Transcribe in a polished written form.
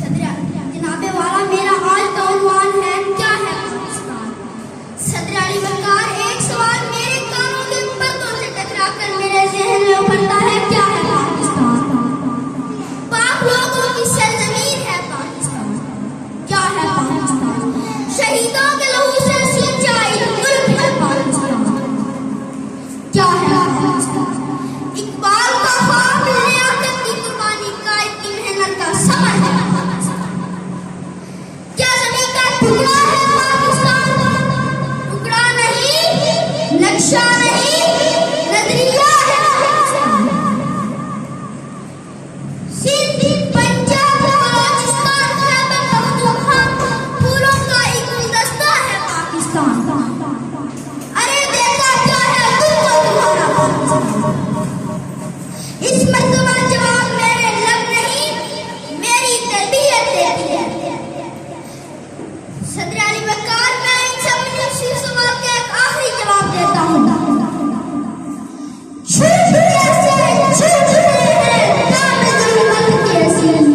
जनाबे वाला मेरा आज का उन्वान है क्या है पाकिस्तान। सदर अली वक़ार एक सवाल मेरे कानों के पर्दों से टकरा कर मेरे ज़हन में उभरता है क्या है पाकिस्तान। पाक लोगों की सरजमीन है पाकिस्तान, क्या है पाकिस्तान। शहीदों के लहू से सिंचाई मुल्क है पाकिस्तान, क्या है पाकिस्तान। इकबाल का ख्वाब लियाकत की कुर्बानी कायद की मेहनत का समर है पाकिस्तान। क्या ज़मीन का टुकड़ा है पाकिस्तान, टुकड़ा नहीं, नक्शा नहीं, नजरिया है पाकिस्तान। सिंध, पंजाब, बलोचिस्तान, खैबर पख्तूनख्वा फूलों का एक गुलदस्ता है पाकिस्तान। अरे देखा क्या है तुमको तुम्हारा पाकिस्तान। इस मर्तबा जवाब मेरे लब नहीं, मेरी तरबियत देती है। सदर अली वक़ार मैं इन सब मुश्किल सवाल का एक आखिरी जवाब देता हूँ। छूट कैसे छूट रहे हैं काम ज़रूरत की हसीन।